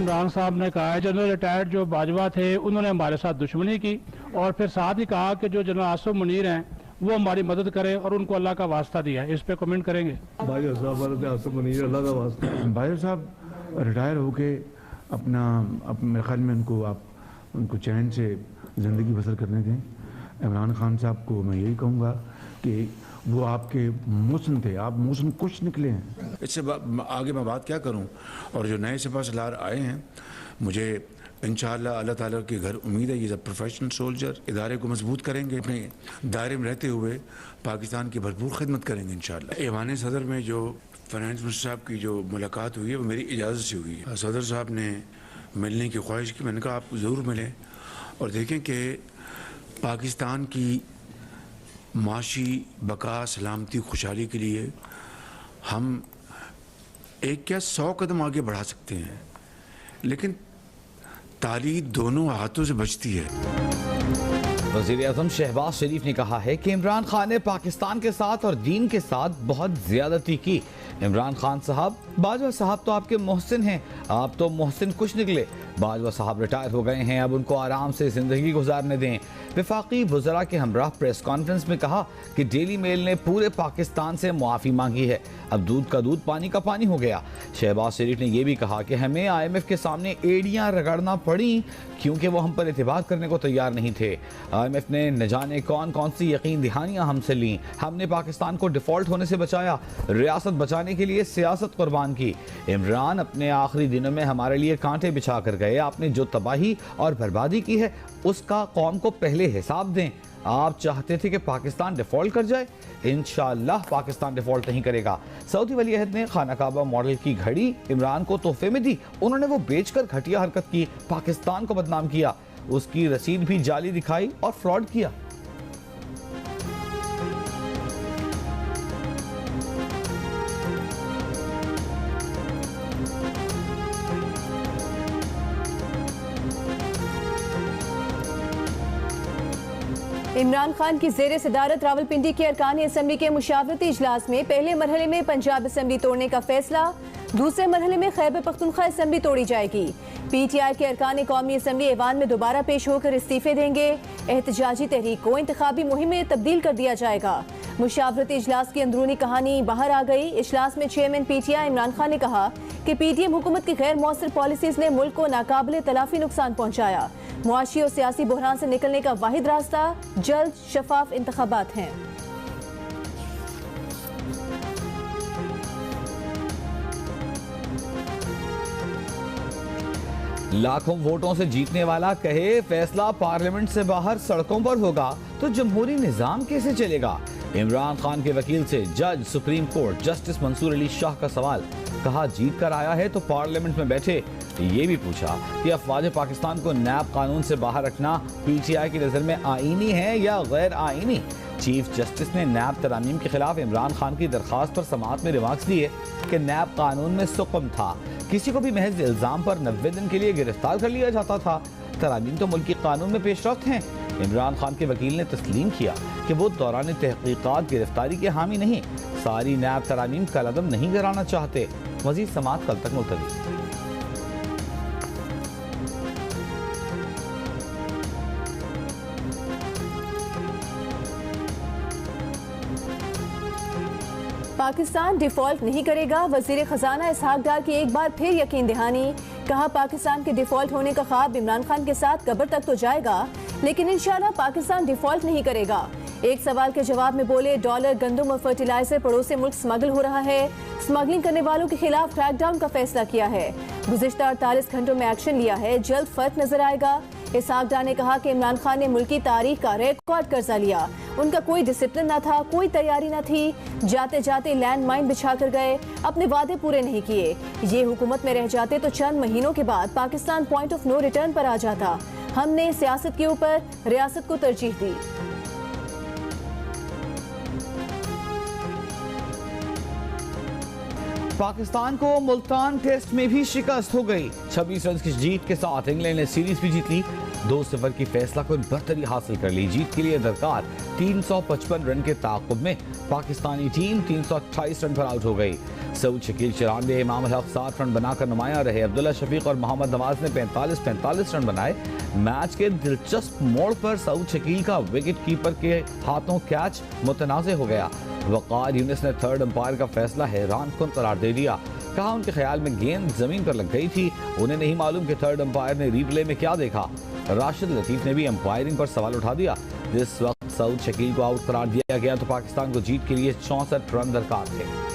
इमरान साहब ने कहा है जनरल रिटायर्ड जो बाजवा थे उन्होंने हमारे साथ दुश्मनी की, और फिर साथ ही कहा कि जो जनरल आसिफ मुनीर हैं वो हमारी मदद करें और उनको अल्लाह का वास्ता दिया है। इस पे कमेंट करेंगे? बाजवा साहब रिटायर होके अपना मेरे ख्याल में उनको चैन से ज़िंदगी बसर करने दें। इमरान खान साहब को मैं यही कहूँगा कि वो आपके मुहसिन थे, आप मुहसिन कुछ निकले हैं। इससे आगे मैं बात क्या करूं। और जो नए सिपहसालार आए हैं, मुझे इंशाअल्लाह अल्लाह ताला के घर उम्मीद है ये सब प्रोफेशनल सोल्जर इदारे को मजबूत करेंगे, अपने दायरे में रहते हुए पाकिस्तान की भरपूर खिदमत करेंगे इंशाअल्लाह। ईवान सदर में जो फाइनेंस मिनिस्टर साहब की जो मुलाकात हुई है वो मेरी इजाज़त से हुई है। सदर साहब ने मिलने की ख्वाहिश की, मैंने कहा आप ज़रूर मिलें और देखें कि पाकिस्तान की माशी बका, सलामती, खुशहाली के लिए हम एक क्या 100 कदम आगे बढ़ा सकते हैं, लेकिन ताली दोनों हाथों से बचती है। वज़ीर-ए-आज़म शहबाज शरीफ ने कहा है कि इमरान खान ने पाकिस्तान के साथ और दीन के साथ बहुत ज्यादती की। इमरान खान साहब, बाजवा साहब तो आपके मोहसिन हैं, आप तो मोहसिन कुछ निकले। बाजवा साहब रिटायर हो गए हैं, अब उनको आराम से ज़िंदगी गुजारने दें। वफाकी वज़रा के हमरा प्रेस कॉन्फ्रेंस में कहा कि डेली मेल ने पूरे पाकिस्तान से मुआफ़ी मांगी है, अब दूध का दूध पानी का पानी हो गया। शहबाज शरीफ ने यह भी कहा कि हमें IMF के सामने एड़ियाँ रगड़ना पड़ी क्योंकि वो हम पर एतबार करने को तैयार नहीं थे। IMF ने न जाने कौन कौन सी यकीन दहानियाँ हमसे लीं, हमने पाकिस्तान को डिफ़ॉल्ट होने से बचाया, रियासत बचाने के लिए सियासत कुर्बान की। इमरान अपने आखिरी दिनों में हमारे लिए कांटे बिछा कर गए, आपने जो तबाही और बर्बादी की है उसका कौम को पहले हिसाब दें। आप चाहते थे कि पाकिस्तान डिफॉल्ट कर जाए, इंशाअल्लाह पाकिस्तान डिफॉल्ट नहीं करेगा। सऊदी वली अहद ने खाना काबा मॉडल की घड़ी इमरान को तोहफे में दी, उन्होंने वो बेचकर घटिया हरकत की, पाकिस्तान को बदनाम किया, उसकी रसीद भी जाली दिखाई और फ्रॉड किया। इमरान खान की जेर सदारत रावलपिंडी के अरकान असम्बली के मुशावरती इजलास में पहले मरहले में पंजाब असम्बली तोड़ने का फैसला, दूसरे मरहले में खैबर पख्तूनख्वा असम्बली तोड़ी जाएगी। PTI के अरकान कौमी असम्बली ऐवान में दोबारा पेश होकर इस्तीफे देंगे। एहतजाजी तहरीक को इंतखाबी मुहिम में तब्दील कर दिया जाएगा। मुशावरती इजलास की अंदरूनी कहानी बाहर आ गई। इजलास में चेयरमैन PTI इमरान खान ने कहा कि PDM हुकूमत की गैर मौसर पॉलिसीज ने मुल्क को नाकाबिले तलाफी नुकसान पहुँचाया। मुआशी और सियासी बहरान से निकलने का वाहिद रास्ता जल्द शफाफ इंतखाबात हैं। लाखों वोटों से जीतने वाला कहे फैसला पार्लियामेंट से बाहर सड़कों पर होगा तो जमहूरी निजाम कैसे चलेगा। इमरान खान के वकील से जज supreme court justice Mansoor Ali Shah का सवाल, कहा जीत कर आया है तो पार्लियामेंट में बैठे। ये भी पूछा कि अफवाज पाकिस्तान को नैब कानून से बाहर रखना PTI की नज़र में आईनी है या गैर आईनी। चीफ जस्टिस ने नैब तरामीम के खिलाफ इमरान खान की दरख्वास्त पर समाअत में रिमार्क्स दिए कि नैब कानून में सुकम था, किसी को भी महज इल्ज़ाम पर 90 दिन के लिए गिरफ्तार कर लिया जाता था। तरामीम तो मुल्की कानून में पेशरफ्त हैं। इमरान खान के वकील ने तस्लीम किया कि वो दौरान तहकीकात गिरफ्तारी के हामी नहीं, सारी नैब तरामीम कलअदम नहीं कराना चाहते। मज़ीद समाअत कल तक मुलतवी। पाकिस्तान डिफॉल्ट नहीं करेगा, वजीर खजाना इसहाक डार की एक बार फिर यकीन दहानी। कहा पाकिस्तान के डिफॉल्ट होने का ख्वाब इमरान खान के साथ कब्र तक तो जाएगा लेकिन इंशाल्लाह पाकिस्तान डिफॉल्ट नहीं करेगा। एक सवाल के जवाब में बोले डॉलर, गंदम और फर्टिलाइजर पड़ोसी मुल्क स्मगल हो रहा है, स्मगलिंग करने वालों के खिलाफ क्रैकडाउन का फैसला किया है, गुज़िश्ता 48 घंटों में एक्शन लिया है, जल्द फर्क नजर आएगा। इसहाक डार ने कहा कि इमरान खान ने मुल्की तारीख का रिकॉर्ड कर्जा लिया, उनका कोई डिसिप्लिन न था, कोई तैयारी न थी, जाते जाते लैंड माइन बिछा कर गए, अपने वादे पूरे नहीं किए। ये हुकूमत में रह जाते तो चंद महीनों के बाद Pakistan point of no return पर आ जाता। हमने सियासत के ऊपर रियासत को तरजीह दी। पाकिस्तान को मुल्तान टेस्ट में भी शिकस्त हो गई। 26 रन की जीत के साथ इंग्लैंड ने सीरीज भी जीत ली, 2-0 की फैसला को बरतरी हासिल कर ली। जीत के लिए दरकार 355 रन के ताक़ुब में पाकिस्तानी टीम 328 रन पर आउट हो गई। सऊद शकील 94, इमाम हक 60 रन बनाकर नुमाया रहे। अब्दुल्ला शफीक और मोहम्मद नवाज ने 45 रन बनाए। मैच के दिलचस्प मोड़ पर सऊद शकील का विकेट कीपर के हाथों कैच मुतनाज़ हो गया। वक़ार यूनिस ने थर्ड अंपायर का फैसला हैरान कुन करार दे दिया। कहा उनके ख्याल में गेंद जमीन पर लग गई थी, उन्हें नहीं मालूम कि थर्ड अंपायर ने रिप्ले में क्या देखा। राशिद लतीफ ने भी अंपायरिंग पर सवाल उठा दिया। जिस वक्त सऊद शकील को आउट करार दिया गया तो पाकिस्तान को जीत के लिए 64 रन दरकार थे।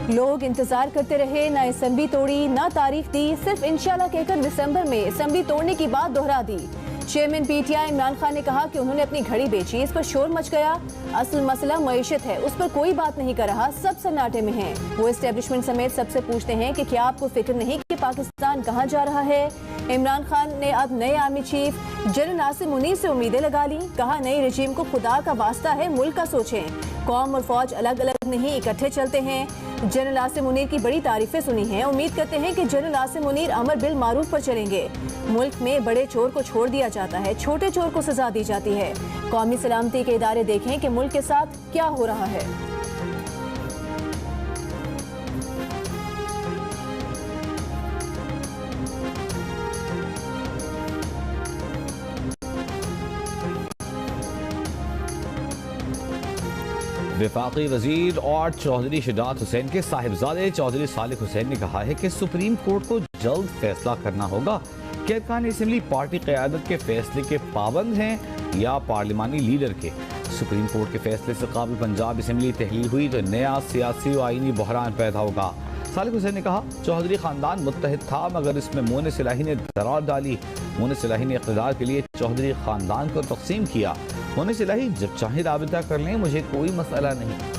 लोग इंतजार करते रहे, ना असेंबली तोड़ी ना तारीख दी, सिर्फ इंशाल्लाह कहकर दिसंबर में असेंबली तोड़ने की बात दोहरा दी। चेयरमैन पीटीआई इमरान खान ने कहा कि उन्होंने अपनी घड़ी बेची, इस पर शोर मच गया। असल मसला मईशत है, उस पर कोई बात नहीं कर रहा, सब सन्नाटे में हैं। वो एस्टेब्लिशमेंट समेत सबसे पूछते हैं कि क्या आपको फिक्र नहीं कि पाकिस्तान कहाँ जा रहा है। इमरान खान ने अब नए army chief general Asim Munir से उम्मीदें लगा ली। कहा नई रजीम को खुदा का वास्ता है, मुल्क का सोचें। कौम और फौज अलग अलग नहीं, इकट्ठे चलते हैं। जनरल आसिम मुनीर की बड़ी तारीफें सुनी हैं। उम्मीद करते हैं कि जनरल आसिम मुनीर अमर बिल मारूफ पर चलेंगे। मुल्क में बड़े चोर को छोड़ दिया जाता है, छोटे चोर को सजा दी जाती है। कौमी सलामती के इदारे देखें कि मुल्क के साथ क्या हो रहा है। वफाकी वजीर और चौधरी शजात हुसैन के साहिबजादे चौधरी सालिक हुसैन ने कहा है कि सुप्रीम कोर्ट को जल्द फैसला करना होगा कि अरकान असेंबली पार्टी क़यादत के फैसले के पाबंद हैं या पार्लिमानी लीडर के। सुप्रीम कोर्ट के फैसले से काबिल पंजाब असेंबली तहलील हुई तो नया सियासी व आईनी बहरान पैदा होगा। सालिक हुसैन ने कहा चौधरी खानदान मुत्तहिद था, मगर इसमें मोन सिलाही ने दरार डाली। मोन सिलाही ने इक़्तिदार के लिए चौधरी खानदान को तकसीम किया। मोन सिलाही जब चाहे राबिता कर लें, मुझे कोई मसला नहीं।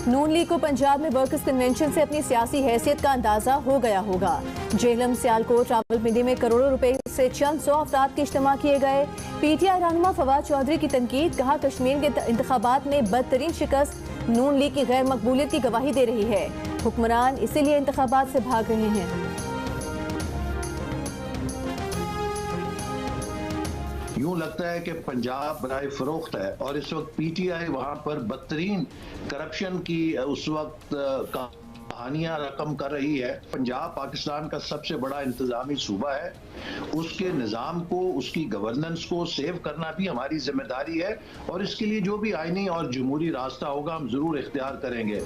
नून लीग को पंजाब में वर्कर्स कन्वेंशन से अपनी सियासी हैसियत का अंदाजा हो गया होगा। जेहलम, सियालकोट, रावलपिंडी में करोड़ों रुपए से चंद 100 अफराद के इज्तिमा किए गए। पीटीआई रहनुमा फवाद चौधरी की तनकीद। कहा कश्मीर के इंतखाबात में बदतरीन शिकस्त नून लीग की गैर मकबूलियत की गवाही दे रही है। हुक्मरान इसीलिए इंतखाबात से भाग रहे हैं। यूं लगता है कि पंजाब बराए फरोख्त है और इस वक्त पीटीआई वहां पर बदतरीन करप्शन की उस वक्त कहानियां रकम कर रही है। पंजाब पाकिस्तान का सबसे बड़ा इंतजामी सूबा है, उसके निज़ाम को, उसकी गवर्नेंस को सेव करना भी हमारी जिम्मेदारी है और इसके लिए जो भी आईनी और जमहूरी रास्ता होगा हम जरूर इख्तियार करेंगे।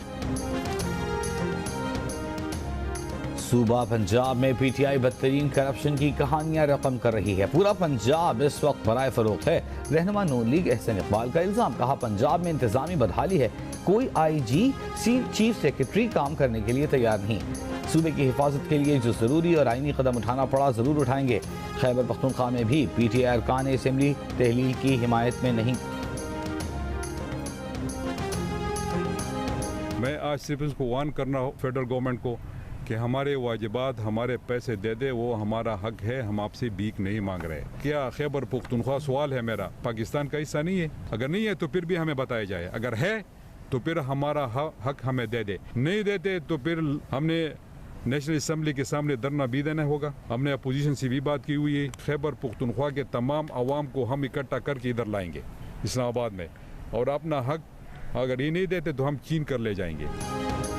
सूबा पंजाब में पीटीआई बदतरीन करप्शन की कहानियां रकम कर रही है। पूरा पंजाब इस वक्त बराए फरोख्त है। रहनुमा नून लीग एहसन इकबाल का इल्जाम। कहा पंजाब में इंतजामी बदहाली है, कोई आईजी चीफ सेक्रेटरी काम करने के लिए तैयार नहीं। सूबे की हिफाजत के लिए जो जरूरी और आईनी कदम उठाना पड़ा जरूर उठाएंगे। खैबर पख्तूनख्वा में भी पीटीआई अरकान असेंबली तहलील की हिमायत में नहीं। मैं आज सिर्फ इसको वार्न करना हो फेडरल गवर्नमेंट को कि हमारे वाजिबात, हमारे पैसे दे दे, वो हमारा हक है, हम आपसे भीख नहीं मांग रहे। क्या खैबर पुख्तूनख्वा, सवाल है मेरा, पाकिस्तान का हिस्सा नहीं है? अगर नहीं है तो फिर भी हमें बताया जाए, अगर है तो फिर हमारा हक हमें दे दे, नहीं देते तो फिर हमने नेशनल असम्बली के सामने धरना भी देना होगा। हमने अपोजिशन से भी बात की हुई है। खैबर पुख्तूनख्वा के तमाम अवाम को हम इकट्ठा करके इधर लाएंगे इस्लामाबाद में, और अपना हक अगर ये नहीं देते तो हम छीन कर ले जाएंगे।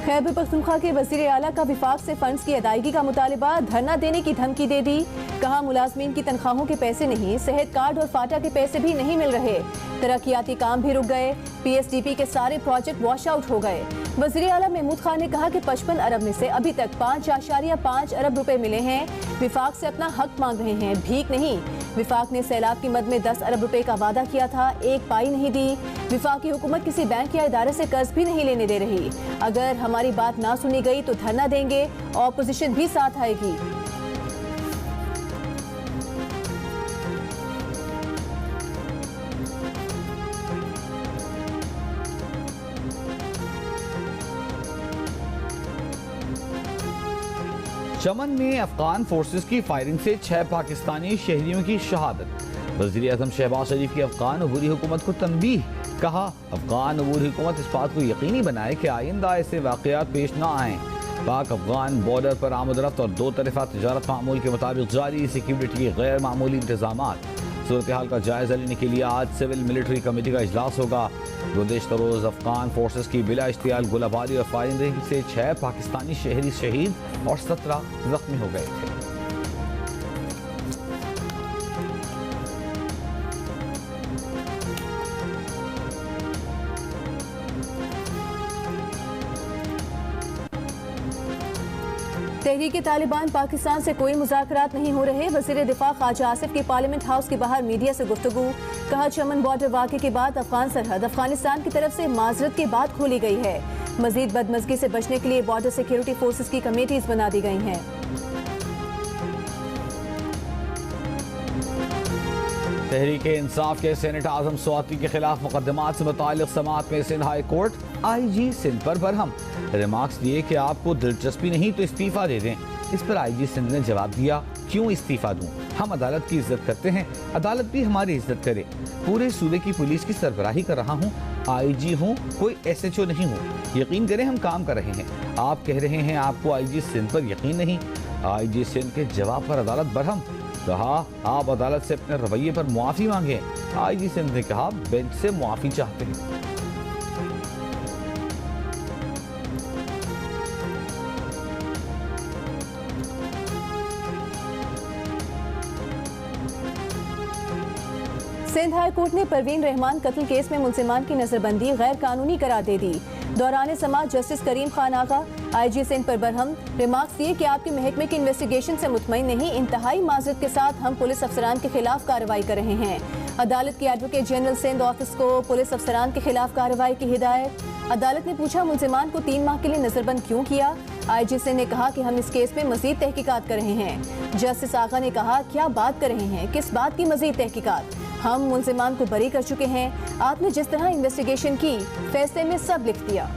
खैबर पख्तूनख्वा के वज़ीर आला का विफाक से फंड्स की अदायगी का मुतालिबा, धरना देने की धमकी दे दी। कहा मुलाजमीन की तनख्वाहों के पैसे नहीं, सेहत कार्ड और फाटा के पैसे भी नहीं मिल रहे। तरक्याती काम भी रुक गए। पीएसडीपी के सारे प्रोजेक्ट वॉश आउट हो गए। वज़ीर आला महमूद खान ने कहा कि 55 अरब में से अभी तक 5.5 अरब रुपए मिले हैं। विफाक से अपना हक मांग रहे हैं, भीख नहीं। विफाक ने सैलाब की मद में 10 अरब रुपए का वादा किया था, एक पाई नहीं दी। विफाकी हुकूमत किसी बैंक या इदारे से कर्ज भी नहीं लेने दे रही। अगर हमारी बात ना सुनी गई तो धरना देंगे, ऑपोजिशन भी साथ आएगी। चमन में अफगान फोर्सेस की फायरिंग से 6 पाकिस्तानी शहरियों की शहादत। वज़ीर आज़म शहबाज शरीफ की अफगान अबूरी हुकूमत को तंबीह। कहा अफगान अबूरी हुकूमत इस बात को यकीनी बनाए कि आइंदा ऐसे वाक़यात पेश न आएँ। पाक अफगान बॉर्डर पर आमदरफ्त और दो तरफा तजारत मामूल के मुताबिक जारी सिक्योरिटी के गैर मामूली इंतजामात। सूरत हाल का जायजा लेने के लिए आज सिविल मिलिट्री कमेटी का इजलास होगा। गुज़िश्ता रोज अफगान फोर्सेस की बिला इश्तियाल गोलाबारी और फायरिंग से 6 पाकिस्तानी शहरी शहीद और 17 जख्मी हो गए थे। तहरीक तालिबान पाकिस्तान से कोई मुज़ाकरात नहीं हो रहे। वज़ीर दिफा ख्वाजा आसिफ की पार्लियामेंट हाउस के बाहर मीडिया से गुफ्तगू। कहा, चमन बॉर्डर वाक़े के बाद अफगान सरहद अफगानिस्तान की तरफ से माजरत के बाद खोली गई है। मजीद बदमज़गी से बचने के लिए बॉर्डर सिक्योरिटी फोर्सेस की कमेटीज बना दी गई हैं। तहरीक इंसाफ के सेनेटर आजम स्वाति के खिलाफ मुकदमात से मुताल्लिक़ समाअत में Sindh high court IG Sindh पर बरहम। रिमार्क्स दिए कि आपको दिलचस्पी नहीं तो इस्तीफा दे दें। इस पर IG सिंध ने जवाब दिया, क्यों इस्तीफा दूं? हम अदालत की इज्जत करते हैं, अदालत भी हमारी इज्जत करे। पूरे सूबे की पुलिस की सरबराही कर रहा हूँ, IG हूँ, कोई SHO नहीं हूँ। यकीन करें हम काम कर रहे हैं। आप कह रहे हैं आपको IG सिंध पर यकीन नहीं। IG सिंध के जवाब पर अदालत बरहम। कहा, आप अदालत से अपने रवैये पर मुआफ़ी मांगे। IG सिंध ने कहा, बेंच से मुआफ़ी चाहते हैं। सिंध हाई कोर्ट ने परवीन रहमान कत्ल केस में मुलजिमान की नजरबंदी गैर कानूनी करार दे दी। दौरान समाअत जस्टिस करीम खान आगा IG सिंध पर बरहम। रिमार्क्स दिए कि आपके महकमे की इन्वेस्टिगेशन से मुतमईन नहीं, इंतहाई माजरत के साथ हम पुलिस अफसरान के खिलाफ कार्रवाई कर रहे हैं। अदालत की एडवोकेट जनरल सिंध ऑफिस को पुलिस अफसरान के खिलाफ कार्रवाई की हिदायत। अदालत ने पूछा, मुलजिमान को 3 माह के लिए नजरबंद क्यों किया? IG सिंध ने कहा कि हम इस केस में मजीद तहकीकात कर रहे हैं। जस्टिस आगा ने कहा, क्या बात कर रहे हैं, किस बात की मजीद तहकीकात? हम मुलजिमान को बरी कर चुके हैं। आपने जिस तरह इन्वेस्टिगेशन की, फैसले में सब लिख दिया।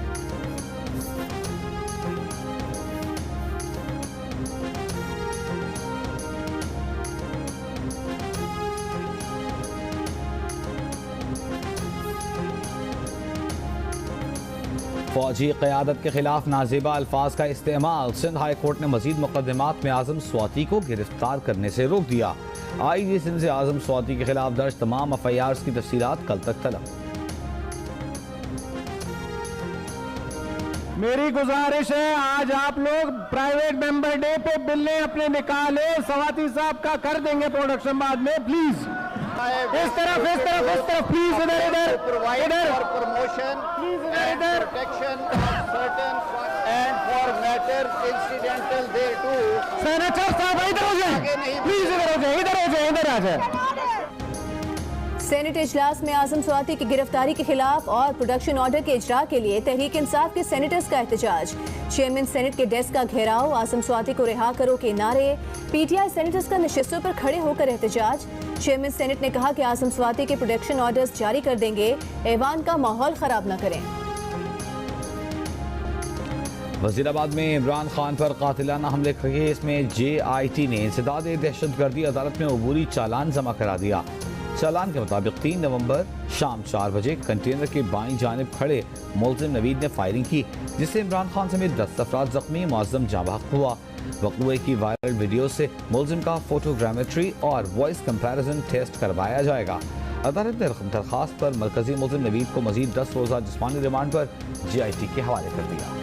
फौजी क़यादत के खिलाफ नाजेबा अल्फाज का इस्तेमाल। सिंध हाई कोर्ट ने मजीद मुकदमात में आजम स्वाति को गिरफ्तार करने से रोक दिया। IG सिंध से आजम स्वाति के खिलाफ दर्ज तमाम FIRs की तफसीलात कल तक तलब। मेरी गुजारिश है, आज आप लोग प्राइवेट मेंबर डे पे बिल्ले अपने निकाले, स्वाति साहब का कर देंगे प्रोडक्शन बाद में, प्लीज इस तरफ प्लीज, इधर promotion and protection of certain and for matters incidental thereto. Senator साहब इधर हो जाए, प्लीज इधर आ जाए। सेनेट इजलास में आजम स्वाति की गिरफ्तारी के खिलाफ और प्रोडक्शन ऑर्डर के इजरा के लिए तहरीक इंसाफ के सेनेटर्स का एहतजाज। चेयरमैन सेनेट के डेस्क का घेराव, आजम स्वाति को रिहा करो के नारे। PTI सेनेटर्स का नशिस्तों पर खड़े होकर एहतजाज। चेयरमैन सेनेट ने कहा कि आजम स्वाति के प्रोडक्शन ऑर्डर्स जारी कर देंगे, ऐवान का माहौल खराब न करें। वजीराबाद में इमरान खान पर कातिलाना हमले के केस में JIT ने इंसदाद दहशतगर्दी अदालत में अबूरी चालान जमा करा दिया। चालान के मुताबिक 3 नवंबर शाम 4 बजे कंटेनर के बाईं जानिब खड़े मुल्जिम नवीद ने फायरिंग की, जिससे इमरान खान समेत 10 अफराद जख्मी, मुअज्जम जाँ बहक हुआ। वक़्वे की वायरल वीडियो से मुल्जिम का फोटोग्रामेट्री और वॉइस कंपैरिजन टेस्ट करवाया जाएगा। अदालत ने दरखास्त पर मरकजी मुल्जिम नवीद को मजीद 10 रोज़ा जिस्मानी रिमांड पर JIT के हवाले कर दिया।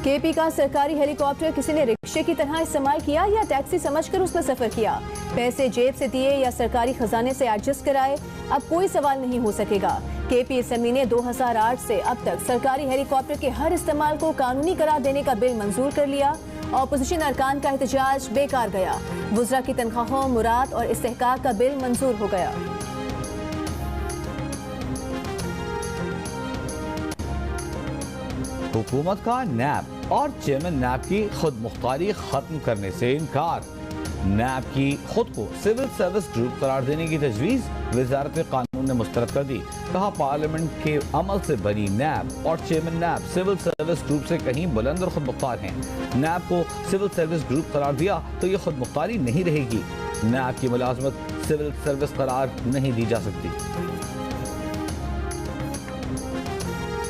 KP का सरकारी हेलीकॉप्टर किसी ने रिक्शे की तरह इस्तेमाल किया या टैक्सी समझकर उसमें सफर किया? पैसे जेब से दिए या सरकारी खजाने से एडजस्ट कराए? अब कोई सवाल नहीं हो सकेगा। KP असेंबली ने 2008 से अब तक सरकारी हेलीकॉप्टर के हर इस्तेमाल को कानूनी करार देने का बिल मंजूर कर लिया। ऑपोजिशन अरकान का एहतजाज बेकार गया। वुज़रा की तनख्वाहों, मुराद और इस्तेहकाक का बिल मंजूर हो गया। हुकूमत का NAB और चेयरमैन NAB की खुद मुख्तारी खत्म करने से इनकार। NAB की खुद को सिविल सर्विस ग्रुप करार देने की तजवीज़ वजारत कानून ने मुस्तरद कर दी। कहा, पार्लियामेंट के अमल से बनी NAB और chairman NAB civil service group से कहीं बुलंद और खुद मुख्तार हैं। NAB को सिविल सर्विस ग्रुप करार दिया तो ये खुद मुख्तारी नहीं रहेगी। NAB की मुलाजमत सिविल सर्विस करार नहीं दी जा सकती।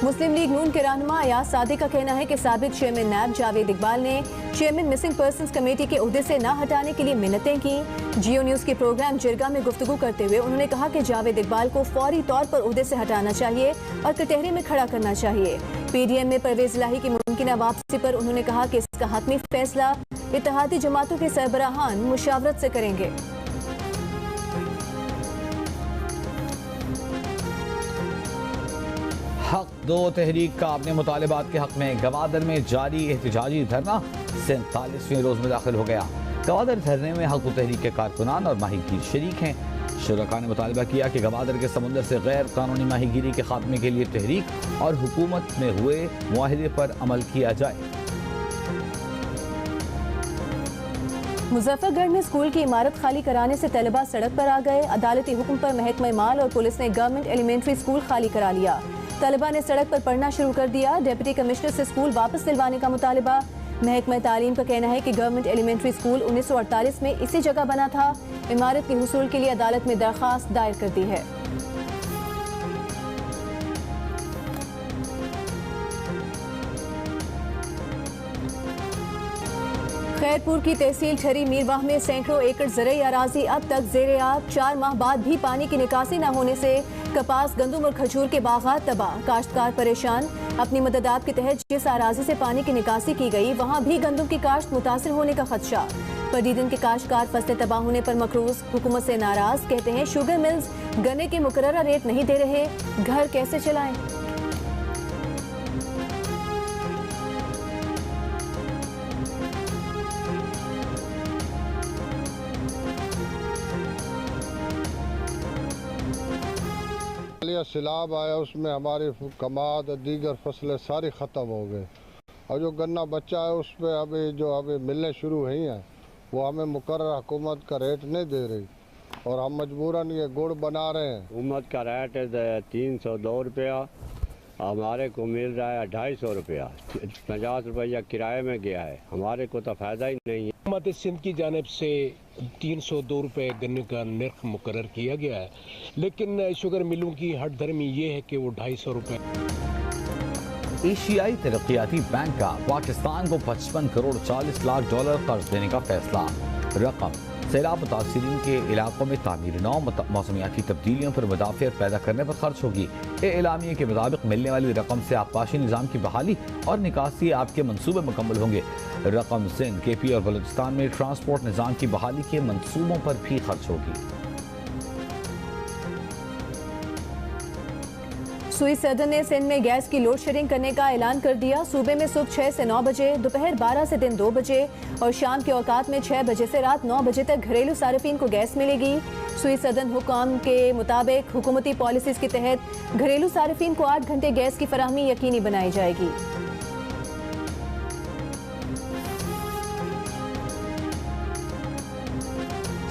मुस्लिम लीग नून के रहनुमा अयाज सादिक का कहना है कि साबिक चेयरमैन नैब जावेद इकबाल ने चेयरमैन मिसिंग पर्संस कमेटी के ओहदे से न हटाने के लिए मिन्नतें की। जियो न्यूज के प्रोग्राम जिरगा में गुफ्तगू करते हुए उन्होंने कहा कि जावेद इकबाल को फौरी तौर पर ओहदे से हटाना चाहिए और कटहरे में खड़ा करना चाहिए। पीडीएम में परवेज इलाही की मुमकिन वापसी पर उन्होंने कहा कि इसका हतमी फैसला इत्तेहादी जमातों के सरबराहान मुशावरत से करेंगे। हक दो तहरीक का अपने मुतालिबात के हक में गवादर में जारी एहतजाजी धरना 47वें रोज में दाखिल हो गया। गवादर धरने में हक दो तहरीक के कारकुनान और माहीगीर शरीक हैं। शुरका ने मुतालबा किया कि गवादर के समुंदर से गैर कानूनी माहीगीरी के खात्मे के लिए तहरीक और हुकूमत में हुए मुआहदे पर अमल किया जाए। मुजफ्फरगढ़ में स्कूल की इमारत खाली कराने से तलबा सड़क पर आ गए। अदालती हुक्म पर महकमा माल और पुलिस ने गवर्नमेंट एलिमेंट्री स्कूल खाली करा लिया। तलबा ने सड़क पर पढ़ना शुरू कर दिया। डिप्टी कमिश्नर से स्कूल वापस दिलवाने का मुतालिबा। महकमा तालीम का कहना है कि गवर्नमेंट एलिमेंट्री स्कूल 1948 में इसी जगह बना था। इमारत के हुसूल के लिए अदालत में दरख्वास्त दायर कर दी है। खैरपुर की तहसील ठहरी मीरवाह में सैकड़ों एकड़ ज़रई अराजी अब तक ज़ेरे आब। 4 माह बाद भी पानी की निकासी न होने से कपास, गंदम और खजूर के बागात तबाह। काश्तकार परेशान। अपनी मदद आप के तहत जिस अराजी से पानी की निकासी की गई वहाँ भी गंदम की काश्त मुतासिर होने का खदशा। पदीदन के काश्तकार फसलें तबाह होने पर मकरूज, हुकूमत से नाराज। कहते हैं शुगर मिल्स गन्ने के मुकर्ररा रेट नहीं दे रहे, घर कैसे चलाएं। सैलाब आया उसमें हमारी कमाद और दीगर फसलें सारी ख़त्म हो गई और जो गन्ना बचा है उस पर अभी मिलने शुरू हुई हैं वो हमें मुकर्रर हुकूमत का रेट नहीं दे रही और हम मजबूरन ये गुड़ बना रहे हैं। हुकूमत का रेट है 302 रुपया, हमारे को मिल रहा है 250 रुपया। 50 रुपया किराए में गया है, हमारे को तो फ़ायदा ही नहीं है। हुकूमत सिंध की जानिब से 302 रुपये गन्ने का निर्ख मुकर्रर किया गया है, लेकिन शुगर मिलों की हट धर्मी ये है कि वो 250 रुपये। एशियाई तरक्याती बैंक का पाकिस्तान को 55 करोड़ 40 लाख डॉलर कर्ज देने का फैसला। रकम सैलाब मुतासिरीन के इलाकों में तामीर नौ मौसमियाती तब्दीलियों पर मुदाफ़ियत पैदा करने पर खर्च होगी। एलामिया के मुताबिक मिलने वाली रकम से आबपाशी निज़ाम की बहाली और निकासी आपके मनसूबे मुकम्मल होंगे। रकम सिंध, KP और बलूचिस्तान में ट्रांसपोर्ट निज़ाम की बहाली के मनसूबों पर भी खर्च होगी। सुई सदन ने सिंध में गैस की लोड शेडिंग करने का ऐलान कर दिया। सूबे में सुबह 6 से 9 बजे, दोपहर 12 से दिन 2 बजे और शाम के औकात में 6 बजे से रात 9 बजे तक घरेलू सार्फिन को गैस मिलेगी। सुई सदन हुकाम के मुताबिक हुकूमती पॉलिसीज के तहत घरेलू सार्फिन को 8 घंटे गैस की फराहमी यकीनी बनाई जाएगी।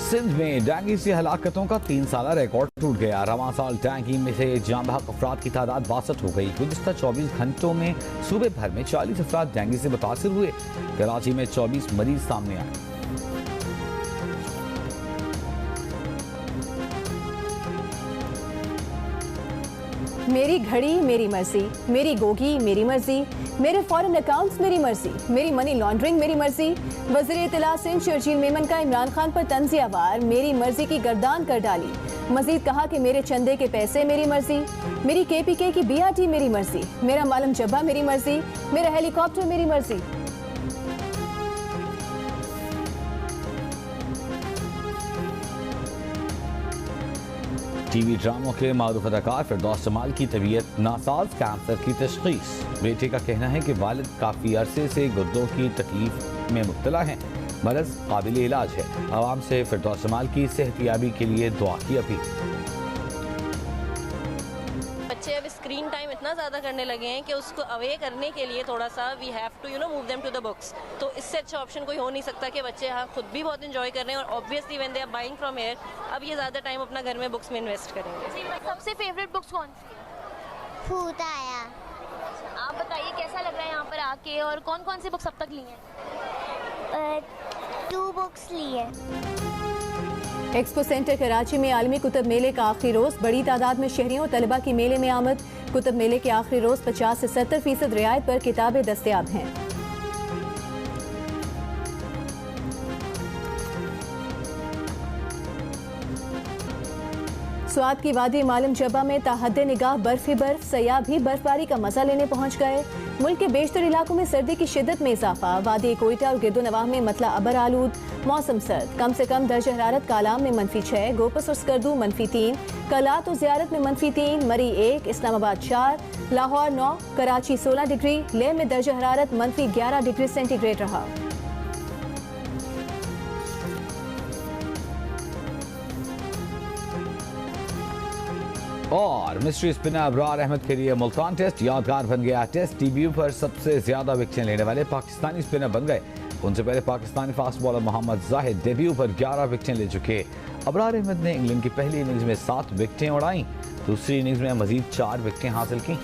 सिंध में डेंगू से हलाकतों का 3 साला रिकॉर्ड टूट गया। रवां साल डेंगू में से जाम बहक अफराद की तादाद 62 हो गई। गुज़िश्ता 24 घंटों में सूबे भर में 40 अफराद डेंगू से मुतासिर हुए। कराची में 24 मरीज सामने आए। मेरी घड़ी मेरी मर्जी, मेरी गोगी मेरी मर्जी, मेरे फॉरेन अकाउंट्स मेरी मर्जी, मेरी मनी लॉन्ड्रिंग मेरी मर्जी। वज़ीर इत्तला सिंध शर्जील मेमन का इमरान खान पर तंज़ियावार मेरी मर्जी की गर्दान कर डाली। मजीद कहा कि मेरे चंदे के पैसे मेरी मर्जी, मेरी KPK की BRT मेरी मर्जी, मेरा मालम जब्बा मेरी मर्जी, मेरा हेलीकॉप्टर मेरी मर्जी। TV ड्रामों के मारूफ अदाकार फिरदौस जमाल की तबीयत नासाज, कैंसर की तशखीस। बेटे का कहना है कि वालिद काफ़ी अरसे से गुर्दों की तकलीफ में मुब्तला हैं। मरज़ काबिल इलाज है। आवाम से फिरदौस जमाल की सेहतियाबी के लिए दुआ की अपील। बच्चे अब स्क्रीन टाइम इतना ज़्यादा करने लगे हैं कि उसको अवे करने के लिए थोड़ा सा we have to move them to the books. तो इससे अच्छा ऑप्शन कोई हो नहीं सकता कि बच्चे यहाँ खुद भी बहुत इंजॉय कर रहे हैं और obviously when they are buying from here अब ये ज़्यादा टाइम अपना घर में बुक्स में इन्वेस्ट करेंगे। सबसे फेवरेट बुक्स कौन सी है? भूत आया। आप बताइए कैसा लग रहा है यहाँ पर आके और कौन कौन सी बुक्स अब तक ली हैं? 2 बुक्स ली है। एक्सपो सेंटर कराची में आलमी कुतुब मेले का आखिरी रोज। बड़ी तादाद में शहरियों और तलबा की मेले में आमद। कुतुब मेले के आखिरी रोज 50 से 70% रियायत पर किताबें दस्तयाब हैं। स्वात की वादी मालम जबा में ताहद्दे निगाह बर्फ ही बर्फ, सयाह भी बर्फबारी का मजा लेने पहुंच गए। मुल्क के बेशतर इलाकों में सर्दी की शिद्दत में इजाफा, वादी कोयटा और गिरदो नवाह में मतला अबर आलूद, मौसम सर्द। कम से कम दर्ज हरारत कालाम में -6, गोपस और स्कर्दू -3, कलात और ज़ियारत में -3, मरी 1, इस्लामाबाद 4, लाहौर 9, कराची 16 डिग्री, लेह में दर्ज हरारत -11 डिग्री सेंटीग्रेड रहा। और मिस्ट्री स्पिनर अबरार अहमद के लिए मुल्तान टेस्ट यादगार बन गया। टेस्ट डेब्यू पर सबसे ज्यादा विकेटें लेने वाले पाकिस्तानी स्पिनर बन गए। उनसे पहले Pakistani fast bowler Mohammad Zahid debut पर 11 विकेटें ले चुके। अबरार अहमद ने इंग्लैंड की पहली इनिंग्स में 7 विकेटें उड़ाई, दूसरी इनिंग्स में मजीद 4 विकेटें हासिल की।